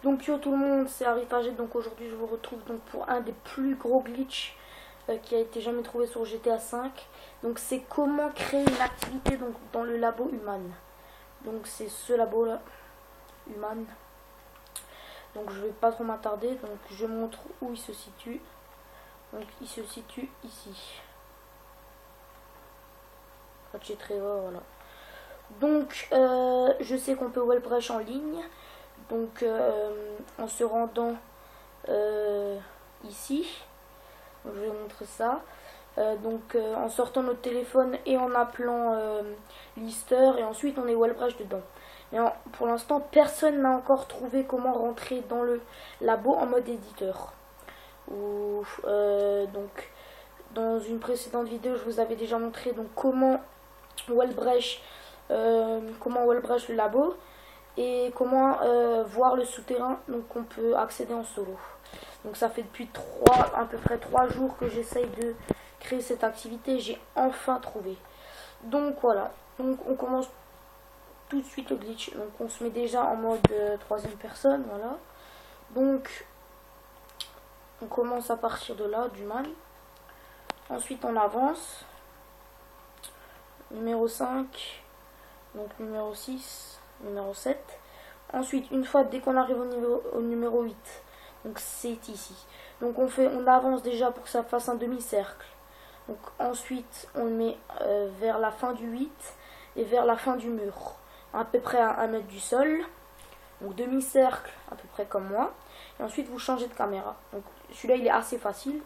Donc yo tout le monde, c'est Arifagé. Donc aujourd'hui je vous retrouve donc pour un des plus gros glitch qui a été jamais trouvé sur GTA 5. Donc c'est comment créer une activité donc dans le labo Human. Donc c'est ce labo là, Human. Donc je vais pas trop m'attarder, donc je montre où il se situe. Donc il se situe ici. Chez Trevor, voilà. Donc je sais qu'on peut wallbreach en ligne. Donc en se rendant ici, donc, je vais vous montrer ça. En sortant notre téléphone et en appelant Lister, et ensuite on est wallbreach dedans. Mais pour l'instant personne n'a encore trouvé comment rentrer dans le labo en mode éditeur. Donc dans une précédente vidéo je vous avais déjà montré donc comment wallbreach le labo et comment voir le souterrain, donc on peut accéder en solo. Donc ça fait depuis à peu près 3 jours que j'essaye de créer cette activité, j'ai enfin trouvé. Donc voilà, donc on commence tout de suite le glitch. Donc on se met déjà en mode troisième personne, voilà. Donc on commence à partir de là, du man. Ensuite on avance. Numéro 5, donc numéro 6, numéro 7. Ensuite, une fois, dès qu'on arrive au numéro 8, donc c'est ici. Donc on avance déjà pour que ça fasse un demi-cercle. Donc ensuite, on le met vers la fin du 8 et vers la fin du mur, à peu près à 1 mètre du sol. Donc demi-cercle, à peu près comme moi. Et ensuite, vous changez de caméra. Donc celui-là, il est assez facile.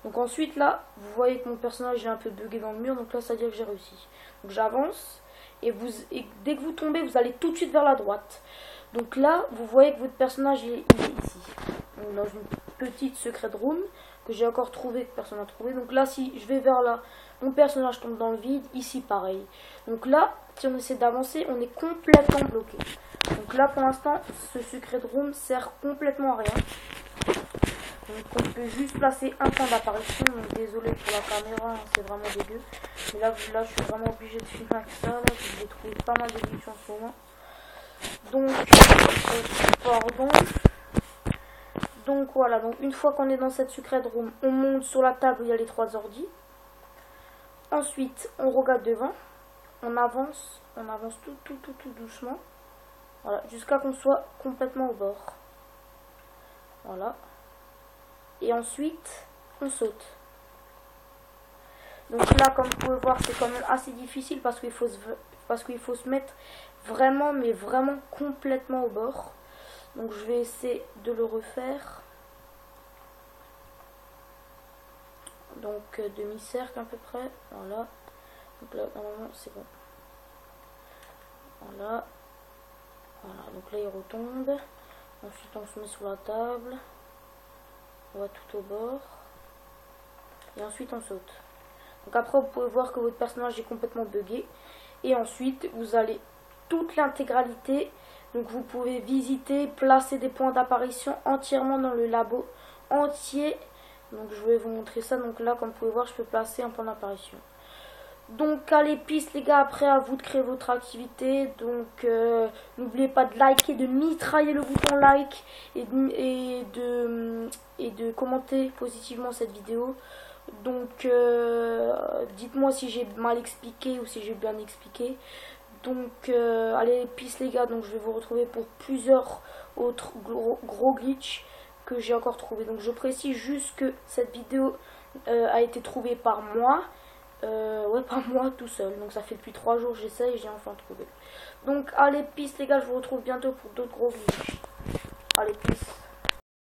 Donc ensuite, là, vous voyez que mon personnage est un peu bugué dans le mur. Donc là, ça veut dire que j'ai réussi. Donc j'avance. Et dès que vous tombez, vous allez tout de suite vers la droite. Donc là, vous voyez que votre personnage il est ici. Donc dans une petite secret room que j'ai encore trouvé, que personne n'a trouvé. Donc là, si je vais vers là, mon personnage tombe dans le vide. Ici, pareil. Donc là, si on essaie d'avancer, on est complètement bloqué. Donc là, pour l'instant, ce secret room sert complètement à rien. Donc on peut juste placer un point d'apparition. Désolé pour la caméra, hein, c'est vraiment dégueu. Mais là, je suis vraiment obligée de filmer avec ça. Là, j'ai trouvé pas mal de glitch en ce moment. Donc, pardon. Donc voilà, donc une fois qu'on est dans cette secret room, on monte sur la table où il y a les 3 ordi. Ensuite, on regarde devant. On avance tout doucement. Voilà, jusqu'à qu'on soit complètement au bord. Voilà. Et ensuite, on saute. Donc là, comme vous pouvez voir, c'est quand même assez difficile parce qu'il faut se mettre vraiment, mais vraiment complètement au bord. Donc je vais essayer de le refaire. Donc demi-cercle à peu près. Voilà. Donc là, normalement, c'est bon. Voilà. Voilà. Donc là, il retombe. Ensuite, on se met sur la table. On va tout au bord. Et ensuite, on saute. Donc après, vous pouvez voir que votre personnage est complètement buggé. Et ensuite, vous allez toute l'intégralité. Donc vous pouvez visiter, placer des points d'apparition entièrement dans le labo entier. Donc je vais vous montrer ça. Donc là, comme vous pouvez voir, je peux placer un point d'apparition. Donc allez, peace les gars, après à vous de créer votre activité. Donc n'oubliez pas de liker, de mitrailler le bouton like et de commenter positivement cette vidéo. Donc dites-moi si j'ai mal expliqué ou si j'ai bien expliqué. Donc allez, peace les gars. Donc je vais vous retrouver pour plusieurs autres gros glitch que j'ai encore trouvé. Donc je précise juste que cette vidéo a été trouvée par moi. Ouais, pas moi tout seul. Donc ça fait depuis 3 jours que j'essaye et j'ai enfin trouvé. Donc allez, peace les gars, je vous retrouve bientôt pour d'autres gros glitch. Allez, peace.